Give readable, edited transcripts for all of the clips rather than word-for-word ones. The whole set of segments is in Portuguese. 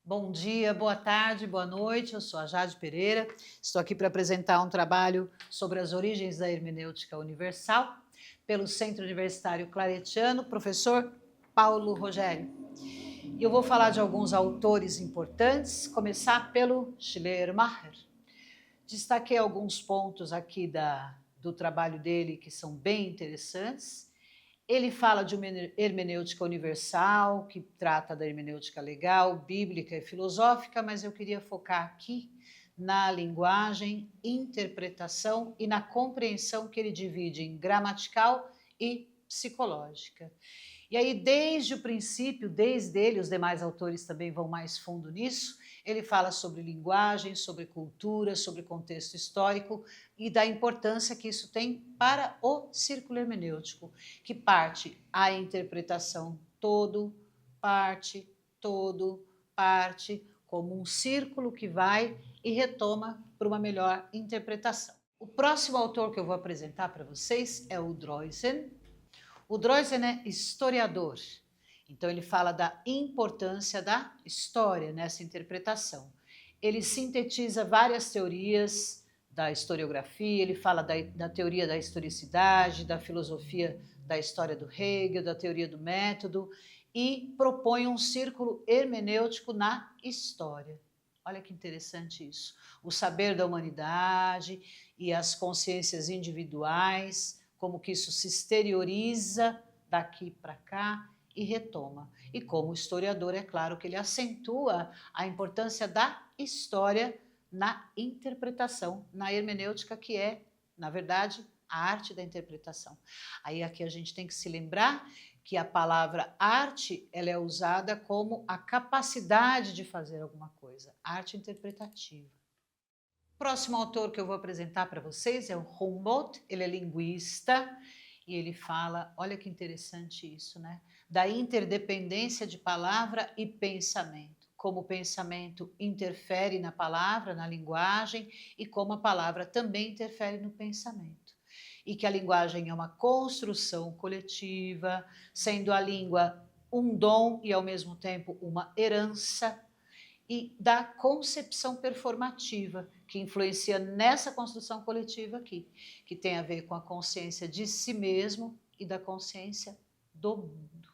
Bom dia, boa tarde, boa noite. Eu sou a Jade Pereira. Estou aqui para apresentar um trabalho sobre as origens da hermenêutica universal pelo Centro Universitário Claretiano, professor Paulo Rogério. E eu vou falar de alguns autores importantes, começar pelo Schleiermacher. Destaquei alguns pontos aqui do trabalho dele que são bem interessantes. Ele fala de uma hermenêutica universal, que trata da hermenêutica legal, bíblica e filosófica, mas eu queria focar aqui na linguagem, interpretação e na compreensão que ele divide em gramatical e psicológica. E aí, desde o princípio, desde ele, os demais autores também vão mais fundo nisso, ele fala sobre linguagem, sobre cultura, sobre contexto histórico e da importância que isso tem para o círculo hermenêutico, que parte a interpretação todo, parte, como um círculo que vai e retoma para uma melhor interpretação. O próximo autor que eu vou apresentar para vocês é o Droysen. O Droysen é historiador, então ele fala da importância da história nessa interpretação. Ele sintetiza várias teorias da historiografia, ele fala da teoria da historicidade, da filosofia da história do Hegel, da teoria do método e propõe um círculo hermenêutico na história. Olha que interessante isso. O saber da humanidade e as consciências individuais, como que isso se exterioriza daqui para cá e retoma. E como historiador, é claro que ele acentua a importância da história na interpretação, na hermenêutica, que é, na verdade, a arte da interpretação. Aí aqui a gente tem que se lembrar que a palavra arte, ela é usada como a capacidade de fazer alguma coisa, arte interpretativa. O próximo autor que eu vou apresentar para vocês é o Humboldt, ele é linguista e ele fala, olha que interessante isso, né? Da interdependência de palavra e pensamento, como o pensamento interfere na palavra, na linguagem, e como a palavra também interfere no pensamento. E que a linguagem é uma construção coletiva, sendo a língua um dom e ao mesmo tempo uma herança, e da concepção performativa, que influencia nessa construção coletiva aqui, que tem a ver com a consciência de si mesmo e da consciência do mundo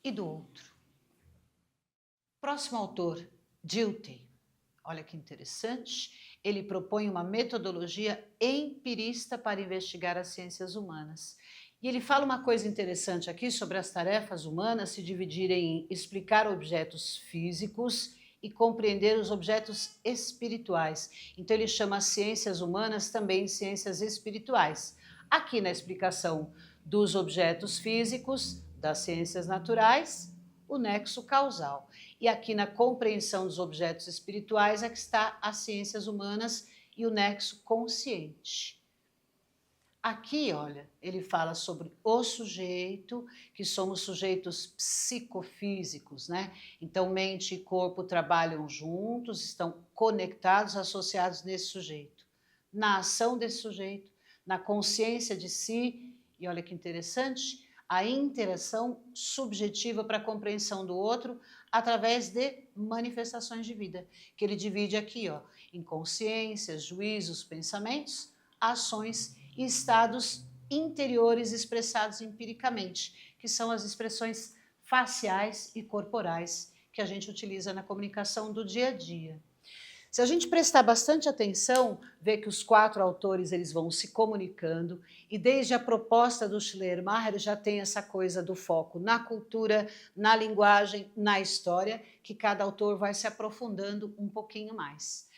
e do outro. Próximo autor, Dilthey. Olha que interessante, ele propõe uma metodologia empirista para investigar as ciências humanas. E ele fala uma coisa interessante aqui sobre as tarefas humanas se dividirem em explicar objetos físicos e compreender os objetos espirituais. Então ele chama as ciências humanas também de ciências espirituais. Aqui na explicação dos objetos físicos, das ciências naturais, o nexo causal. E aqui na compreensão dos objetos espirituais é que está as ciências humanas e o nexo consciente. Aqui, olha, ele fala sobre o sujeito, que somos sujeitos psicofísicos, né? Então, mente e corpo trabalham juntos, estão conectados, associados nesse sujeito. Na ação desse sujeito, na consciência de si, e olha que interessante, a interação subjetiva para a compreensão do outro através de manifestações de vida, que ele divide aqui, ó, em consciências, juízos, pensamentos, ações e estados interiores expressados empiricamente, que são as expressões faciais e corporais que a gente utiliza na comunicação do dia a dia. Se a gente prestar bastante atenção, vê que os quatro autores eles vão se comunicando e desde a proposta do Schleiermacher já tem essa coisa do foco na cultura, na linguagem, na história, que cada autor vai se aprofundando um pouquinho mais.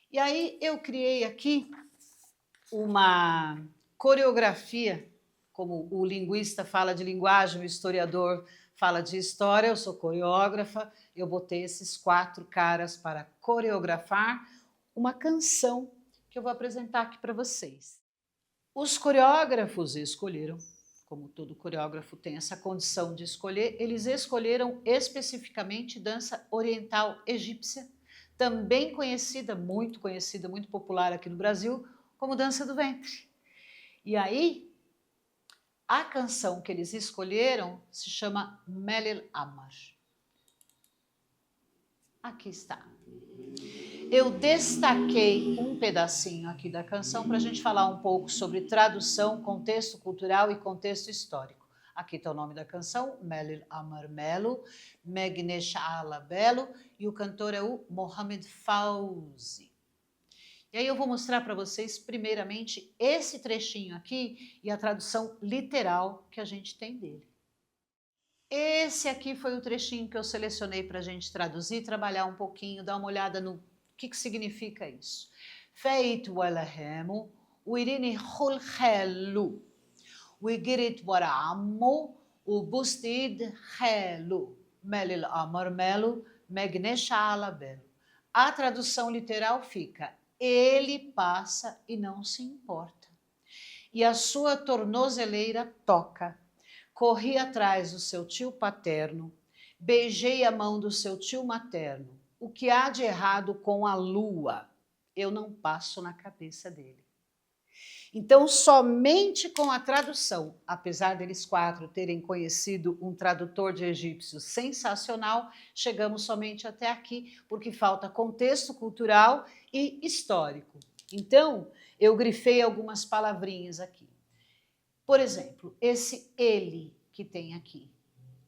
E aí eu criei aqui uma coreografia, como o linguista fala de linguagem, o historiador fala de história, eu sou coreógrafa, eu botei esses quatro caras para coreografar uma canção que eu vou apresentar aqui para vocês. Os coreógrafos escolheram, como todo coreógrafo tem essa condição de escolher, eles escolheram especificamente dança oriental egípcia, também conhecida, muito popular aqui no Brasil, como dança do ventre. E aí, a canção que eles escolheram se chama Melel Amar. Aqui está. Eu destaquei um pedacinho aqui da canção para a gente falar um pouco sobre tradução, contexto cultural e contexto histórico. Aqui está o nome da canção, Melil Amar Melo, Megnesh Ala Belo, e o cantor é o Mohamed Fauzi. E aí eu vou mostrar para vocês, primeiramente, esse trechinho aqui e a tradução literal que a gente tem dele. Esse aqui foi o trechinho que eu selecionei para a gente traduzir, trabalhar um pouquinho, dar uma olhada no que significa isso. Feit walahemu, uirini hulhelu, uigirit waramo, ubustid helu, melil amar melu, megnesha alabelo. A tradução literal fica: ele passa e não se importa, e a sua tornozeleira toca. Corri atrás do seu tio paterno, beijei a mão do seu tio materno. O que há de errado com a lua? Eu não passo na cabeça dele. Então, somente com a tradução, apesar deles quatro terem conhecido um tradutor de egípcios sensacional, chegamos somente até aqui, porque falta contexto cultural e histórico. Então, eu grifei algumas palavrinhas aqui. Por exemplo, esse ele que tem aqui,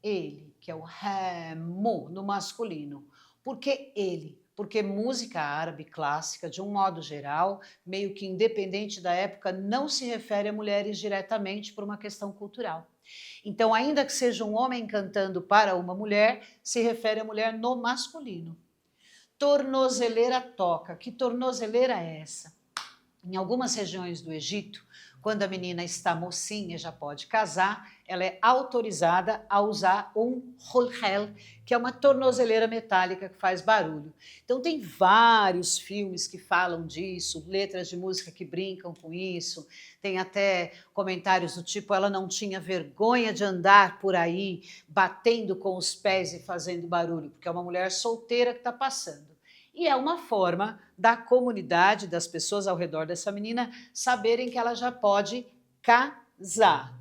ele, que é o remo no masculino. Por que ele? Porque música árabe clássica, de um modo geral, meio que independente da época, não se refere a mulheres diretamente por uma questão cultural. Então, ainda que seja um homem cantando para uma mulher, se refere a mulher no masculino. Tornozeleira toca. Que tornozeleira é essa? Em algumas regiões do Egito, quando a menina está mocinha, já pode casar, ela é autorizada a usar um hulhel, que é uma tornozeleira metálica que faz barulho. Então tem vários filmes que falam disso, letras de música que brincam com isso, tem até comentários do tipo, ela não tinha vergonha de andar por aí batendo com os pés e fazendo barulho, porque é uma mulher solteira que está passando. E é uma forma da comunidade, das pessoas ao redor dessa menina, saberem que ela já pode casar.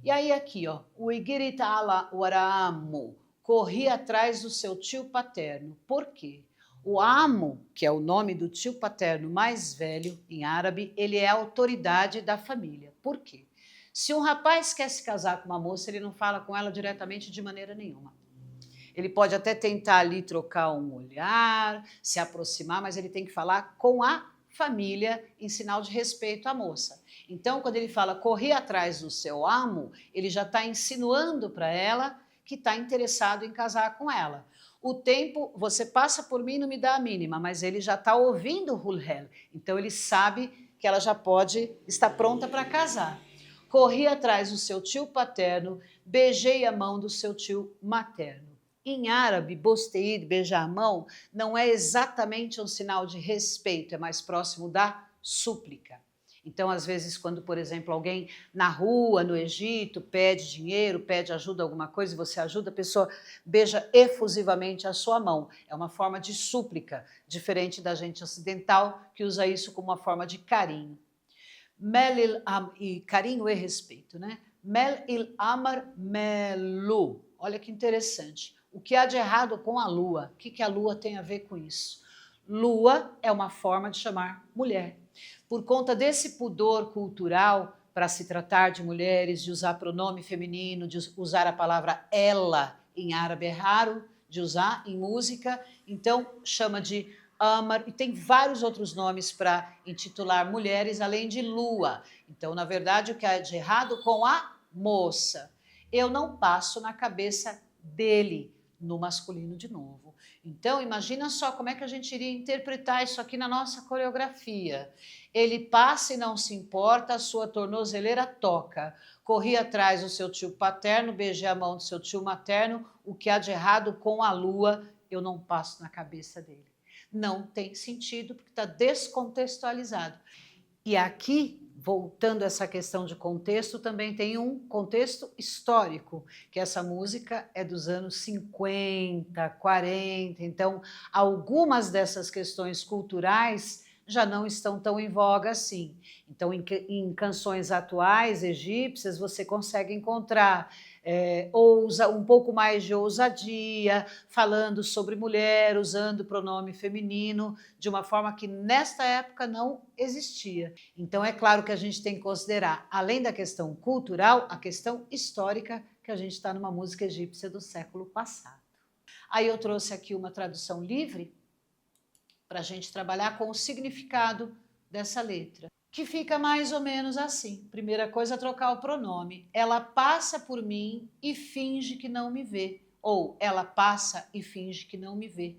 E aí aqui, ó, o Igirit ala waramu, corri atrás do seu tio paterno. Por quê? O amo, que é o nome do tio paterno mais velho em árabe, ele é a autoridade da família. Por quê? Se um rapaz quer se casar com uma moça, ele não fala com ela diretamente de maneira nenhuma. Ele pode até tentar ali trocar um olhar, se aproximar, mas ele tem que falar com a família em sinal de respeito à moça. Então, quando ele fala corri atrás do seu amo, ele já está insinuando para ela que está interessado em casar com ela. O tempo, você passa por mim e não me dá a mínima, mas ele já está ouvindo o hulhel, então ele sabe que ela já pode estar pronta para casar. Corri atrás do seu tio paterno, beijei a mão do seu tio materno. Em árabe, bosteid, beijar a mão, não é exatamente um sinal de respeito, é mais próximo da súplica. Então, às vezes, quando, por exemplo, alguém na rua, no Egito, pede dinheiro, pede ajuda, alguma coisa, e você ajuda, a pessoa beija efusivamente a sua mão. É uma forma de súplica, diferente da gente ocidental, que usa isso como uma forma de carinho. Melil e carinho e respeito, né? Mel il amar melu. Olha que interessante. O que há de errado com a lua? O que a lua tem a ver com isso? Lua é uma forma de chamar mulher. Por conta desse pudor cultural para se tratar de mulheres, de usar pronome feminino, de usar a palavra ela em árabe é raro de usar em música, então chama de Amar, e tem vários outros nomes para intitular mulheres, além de lua. Então, na verdade, o que há de errado com a moça? Eu não passo na cabeça dele, no masculino de novo. Então, imagina só como é que a gente iria interpretar isso aqui na nossa coreografia. Ele passa e não se importa, a sua tornozeleira toca. Corri atrás do seu tio paterno, beijei a mão do seu tio materno. O que há de errado com a lua? Eu não passo na cabeça dele. Não tem sentido, porque está descontextualizado. E aqui, voltando a essa questão de contexto, também tem um contexto histórico, que essa música é dos anos 50, 40, então algumas dessas questões culturais já não estão tão em voga assim. Então, em canções atuais, egípcias, você consegue encontrar um pouco mais de ousadia, falando sobre mulher, usando o pronome feminino, de uma forma que nesta época não existia. Então é claro que a gente tem que considerar, além da questão cultural, a questão histórica, que a gente está numa música egípcia do século passado. Aí eu trouxe aqui uma tradução livre para a gente trabalhar com o significado dessa letra, que fica mais ou menos assim. Primeira coisa, trocar o pronome. Ela passa por mim e finge que não me vê. Ou ela passa e finge que não me vê.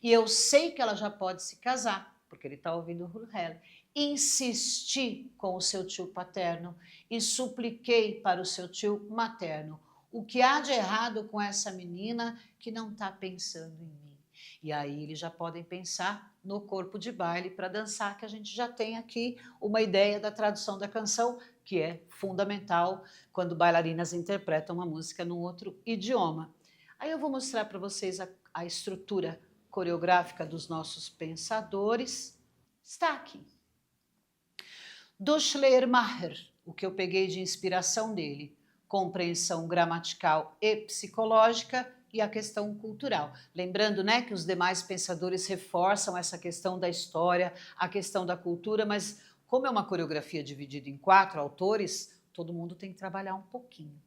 E eu sei que ela já pode se casar, porque ele está ouvindo o Hulhel. Insisti com o seu tio paterno e supliquei para o seu tio materno. O que há de errado com essa menina que não está pensando em mim? E aí eles já podem pensar no corpo de baile para dançar, que a gente já tem aqui uma ideia da tradução da canção, que é fundamental quando bailarinas interpretam uma música num outro idioma. Aí eu vou mostrar para vocês a estrutura coreográfica dos nossos pensadores. Está aqui. Do Schleiermacher, o que eu peguei de inspiração dele, compreensão gramatical e psicológica, e a questão cultural. Lembrando, né, que os demais pensadores reforçam essa questão da história, a questão da cultura, mas como é uma coreografia dividida em 4 autores, todo mundo tem que trabalhar um pouquinho.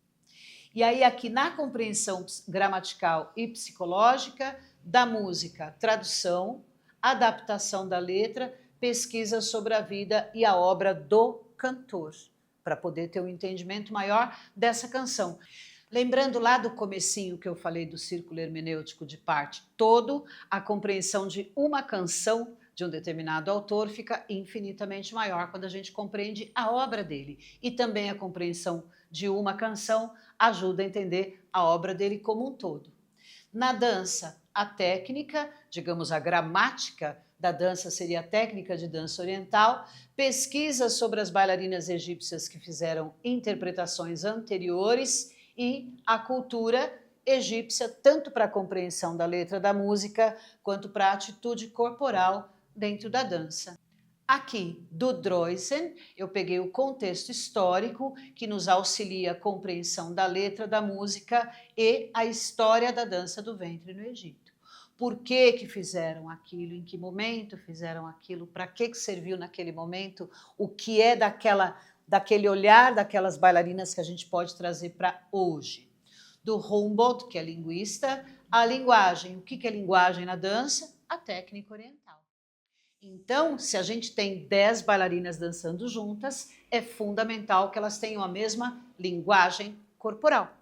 E aí aqui na compreensão gramatical e psicológica da música, tradução, adaptação da letra, pesquisa sobre a vida e a obra do cantor, para poder ter um entendimento maior dessa canção. Lembrando lá do comecinho que eu falei do círculo hermenêutico de parte todo, a compreensão de uma canção de um determinado autor fica infinitamente maior quando a gente compreende a obra dele. E também a compreensão de uma canção ajuda a entender a obra dele como um todo. Na dança, a técnica, digamos a gramática da dança seria a técnica de dança oriental, pesquisas sobre as bailarinas egípcias que fizeram interpretações anteriores e a cultura egípcia, tanto para a compreensão da letra da música, quanto para a atitude corporal dentro da dança. Aqui, do Droysen, eu peguei o contexto histórico que nos auxilia a compreensão da letra da música e a história da dança do ventre no Egito. Por que que fizeram aquilo, em que momento fizeram aquilo, para que serviu naquele momento, o que é daquele olhar daquelas bailarinas que a gente pode trazer para hoje. Do Humboldt, que é linguista, a linguagem. O que é linguagem na dança? A técnica oriental. Então, se a gente tem 10 bailarinas dançando juntas, é fundamental que elas tenham a mesma linguagem corporal.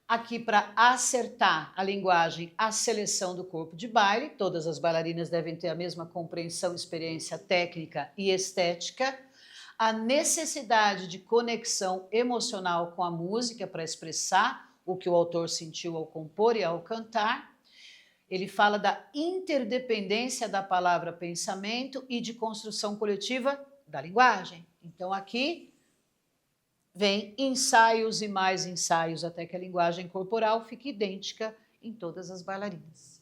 Aqui, para acertar a linguagem, a seleção do corpo de baile, todas as bailarinas devem ter a mesma compreensão, experiência técnica e estética. A necessidade de conexão emocional com a música para expressar o que o autor sentiu ao compor e ao cantar. Ele fala da interdependência da palavra pensamento e de construção coletiva da linguagem. Então aqui vem ensaios e mais ensaios até que a linguagem corporal fique idêntica em todas as bailarinas.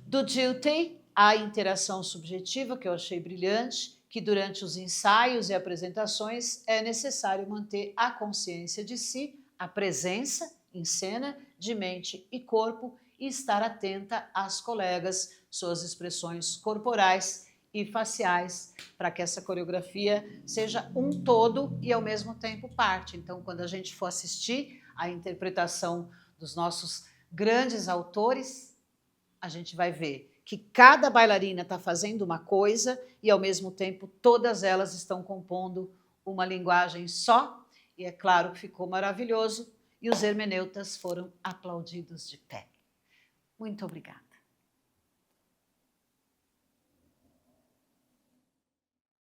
Do Dilthey, a interação subjetiva, que eu achei brilhante, que durante os ensaios e apresentações é necessário manter a consciência de si, a presença em cena de mente e corpo e estar atenta às colegas, suas expressões corporais e faciais, para que essa coreografia seja um todo e ao mesmo tempo parte. Então, quando a gente for assistir a interpretação dos nossos grandes autores, a gente vai ver que cada bailarina está fazendo uma coisa e, ao mesmo tempo, todas elas estão compondo uma linguagem só. E é claro que ficou maravilhoso e os hermeneutas foram aplaudidos de pé. Muito obrigada.